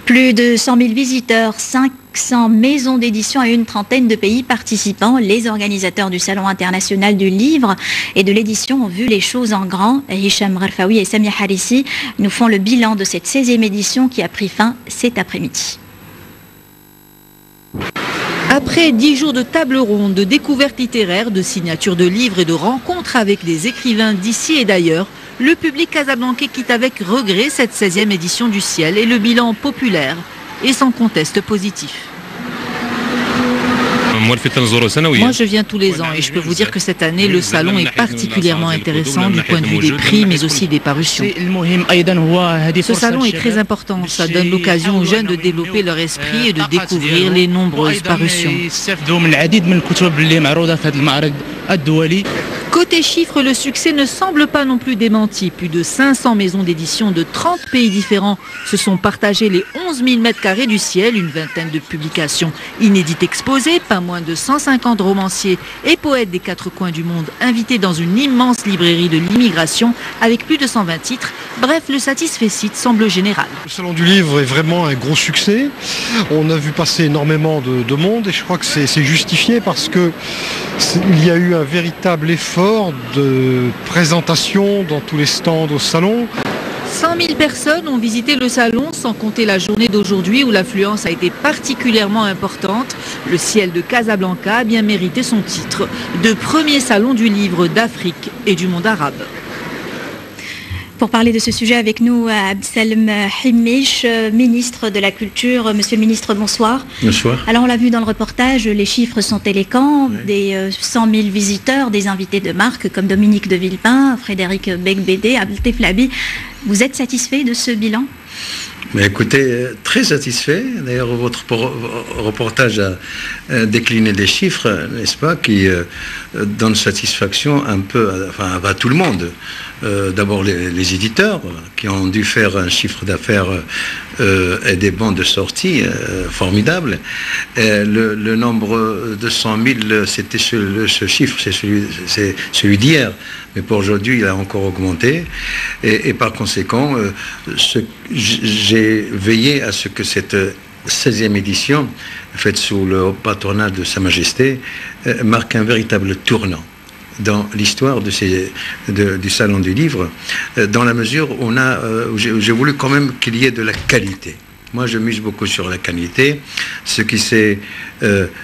Plus de 100 000 visiteurs, 500 maisons d'édition et une trentaine de pays participants. Les organisateurs du Salon international du livre et de l'édition ont vu les choses en grand. Hicham Rarfaoui et Samia Harissi nous font le bilan de cette 16e édition qui a pris fin cet après-midi. Après 10 jours de table ronde, de découvertes littéraires, de signatures de livres et de rencontres avec des écrivains d'ici et d'ailleurs, le public casablancais quitte avec regret cette 16e édition du Ciel et le bilan populaire est sans conteste positif. Moi, je viens tous les ans et je peux vous dire que cette année, le salon est particulièrement intéressant du point de vue des prix, mais aussi des parutions. Ce salon est très important. Ça donne l'occasion aux jeunes de développer leur esprit et de découvrir les nombreuses parutions. Côté chiffres, le succès ne semble pas non plus démenti. Plus de 500 maisons d'édition de 30 pays différents se sont partagées les 11 000 m² du Ciel, une vingtaine de publications inédites exposées, pas moins de 150 romanciers et poètes des 4 coins du monde invités dans une immense librairie de l'immigration avec plus de 120 titres. Bref, le satisfecit semble général. Le Salon du Livre est vraiment un gros succès. On a vu passer énormément de monde et je crois que c'est justifié parce qu'il y a eu un véritable effort de présentation dans tous les stands au salon. 100 000 personnes ont visité le salon, sans compter la journée d'aujourd'hui où l'affluence a été particulièrement importante. Le Ciel de Casablanca a bien mérité son titre de premier salon du livre d'Afrique et du monde arabe. Pour parler de ce sujet avec nous, Abdessalem Himich, ministre de la Culture. Monsieur le ministre, bonsoir. Bonsoir. Alors, on l'a vu dans le reportage, les chiffres sont éloquents. Oui. Des 100 000 visiteurs, des invités de marque comme Dominique de Villepin, Frédéric Beigbeder, Abdelteflabi. Vous êtes satisfait de ce bilan ? Mais écoutez, très satisfait. D'ailleurs, votre reportage a décliné des chiffres, n'est-ce pas, qui donnent satisfaction un peu à tout le monde. D'abord les éditeurs qui ont dû faire un chiffre d'affaires et des bons de sortie formidables. Le nombre de 100 000, c'était ce chiffre, c'est celui d'hier. Mais pour aujourd'hui, il a encore augmenté. Et par conséquent, j'ai veillé à ce que cette 16e édition, faite sous le patronat de Sa Majesté, marque un véritable tournant dans l'histoire du Salon du Livre, dans la mesure où j'ai voulu quand même qu'il y ait de la qualité. Moi, je mise beaucoup sur la qualité, ce qui s'est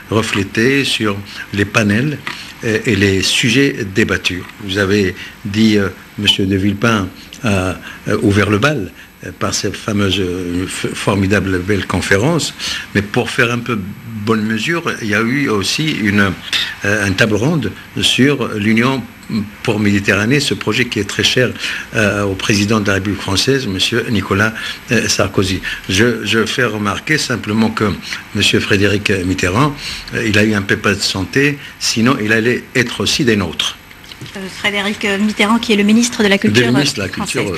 reflété sur les panels et les sujets débattus. Vous avez dit, M. de Villepin a ouvert le bal par cette fameuse formidable belle conférence, mais pour faire un peu bonne mesure, il y a eu aussi un table ronde sur l'Union pour Méditerranée, ce projet qui est très cher au président de la République française, M. Nicolas Sarkozy. Je fais remarquer simplement que M. Frédéric Mitterrand, il a eu un pépin de santé, sinon il allait être aussi des nôtres. Frédéric Mitterrand, qui est le ministre de la Culture, française.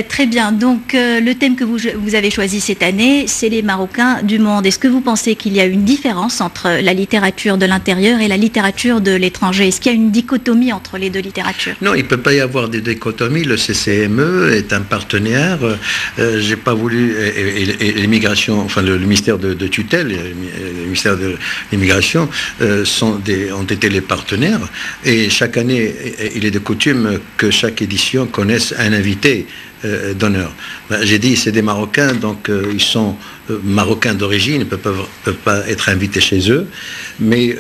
Très bien. Donc, le thème que vous avez choisi cette année, c'est les Marocains du monde. Est-ce que vous pensez qu'il y a une différence entre la littérature de l'intérieur et la littérature de l'étranger ? Est-ce qu'il y a une dichotomie entre les deux littératures ? Non, il ne peut pas y avoir de dichotomie. Le CCME est un partenaire. J'ai pas voulu... Et l'immigration, enfin le ministère de tutelle, le ministère de l'immigration ont été les partenaires. Et chaque année, il est de coutume que chaque édition connaisse un invité d'honneur. J'ai dit c'est des Marocains, donc ils sont Marocains d'origine, ils ne peuvent pas être invités chez eux, mais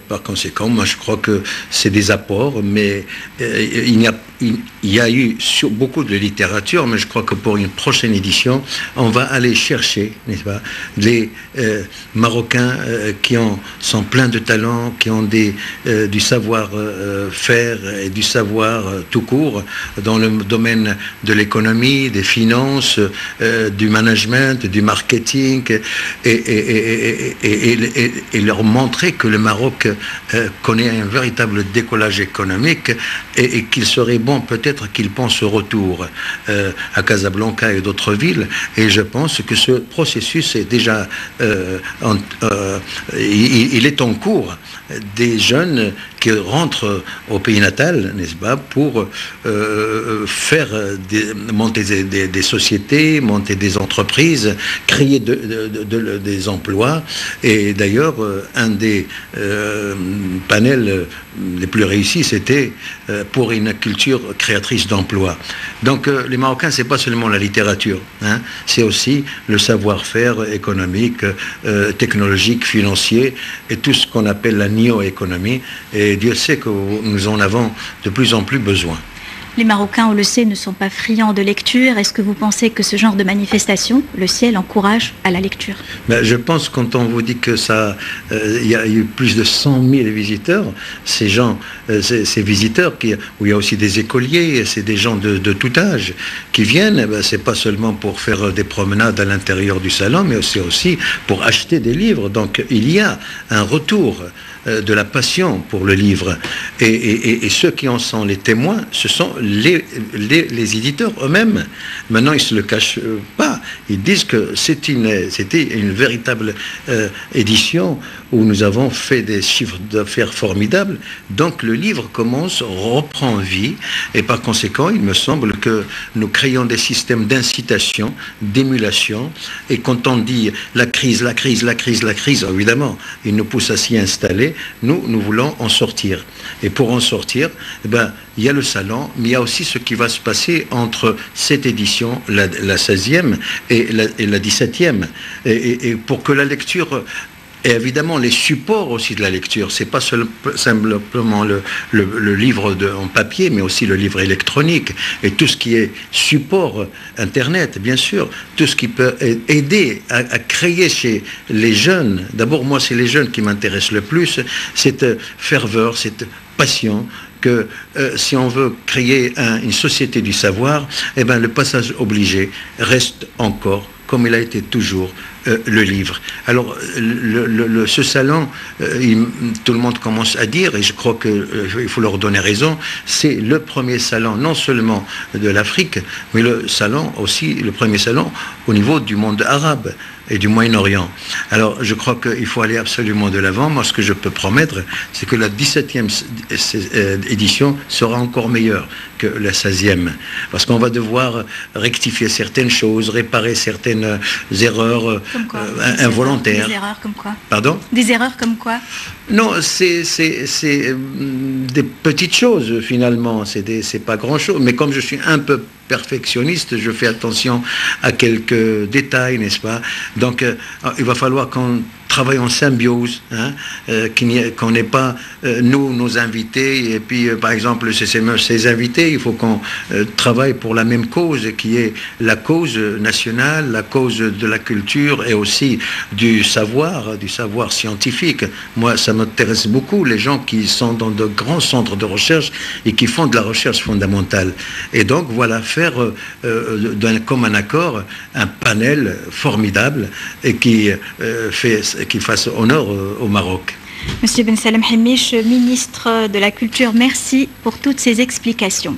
par conséquent, moi je crois que c'est des apports, mais il y a eu beaucoup de littérature, mais je crois que pour une prochaine édition, on va aller chercher, n'est-ce pas, les Marocains qui sont pleins de talent, qui ont du savoir-faire et du savoir tout court dans le domaine de l'économie, des finances, du management, du marketing, et leur montrer que le Maroc connaît un véritable décollage économique et qu'il serait bon peut-être qu'il pense au retour à Casablanca et d'autres villes. Et je pense que ce processus est déjà il est en cours. Des jeunes qui rentrent au pays natal, n'est-ce pas, pour monter des sociétés, monter des entreprises, créer des emplois. Et d'ailleurs, un des panels les plus réussis, c'était pour une culture créatrice d'emplois. Donc les Marocains, c'est pas seulement la littérature, hein, c'est aussi le savoir-faire économique, technologique, financier, et tout ce qu'on appelle la néo-économie. Et Dieu sait que nous en avons de plus en plus besoin. Les Marocains, on le sait, ne sont pas friands de lecture. Est-ce que vous pensez que ce genre de manifestation, le ciel, encourage à la lecture? Je pense, quand on vous dit que ça, il y a eu plus de 100 000 visiteurs, ces gens, ces visiteurs, où il y a aussi des écoliers, c'est des gens de tout âge qui viennent, c'est pas seulement pour faire des promenades à l'intérieur du salon, mais c'est aussi pour acheter des livres. Donc il y a un retour de la passion pour le livre. Et ceux qui en sont les témoins, ce sont les éditeurs eux-mêmes. Maintenant, ils ne se le cachent pas. Ils disent que c'était une véritable édition où nous avons fait des chiffres d'affaires formidables. Donc le livre reprend vie, et par conséquent, il me semble que nous créons des systèmes d'incitation, d'émulation, et quand on dit la crise, évidemment, il nous pousse à s'y installer. Nous voulons en sortir. Et pour en sortir, il y a le salon, mais il y a aussi ce qui va se passer entre cette édition, la 16e, et la 17e. Et pour que la lecture... Et évidemment, les supports aussi de la lecture, c'est pas simplement le livre en papier, mais aussi le livre électronique. Et tout ce qui est support Internet, bien sûr, tout ce qui peut aider à créer chez les jeunes. D'abord, moi, c'est les jeunes qui m'intéressent le plus, cette ferveur, cette passion, que si on veut créer une société du savoir, le passage obligé reste encore, comme il a été toujours, le livre. Alors, ce salon, tout le monde commence à dire, et je crois qu'il faut leur donner raison, c'est le premier salon, non seulement de l'Afrique, mais le premier salon au niveau du monde arabe et du Moyen-Orient. Alors, je crois qu'il faut aller absolument de l'avant. Moi, ce que je peux promettre, c'est que la 17e édition sera encore meilleure que la 16e. Parce qu'on va devoir rectifier certaines choses, réparer certaines erreurs involontaires. Des erreurs comme quoi? Pardon? Des erreurs comme quoi? Non, c'est des petites choses, finalement. C'est pas grand-chose. Mais comme je suis un peu perfectionniste, je fais attention à quelques détails, n'est-ce pas? Donc, il va falloir qu'on travaille en symbiose, hein, qu'on n'ait pas, nos invités, et puis, par exemple, ces invités, il faut qu'on travaille pour la même cause, qui est la cause nationale, la cause de la culture, et aussi du savoir scientifique. Moi, ça m'intéresse beaucoup, les gens qui sont dans de grands centres de recherche et qui font de la recherche fondamentale. Et donc, voilà, faire d'un commun accord un panel formidable et qui fasse honneur au Maroc. Monsieur Ben Salem Hamiche, ministre de la Culture, merci pour toutes ces explications.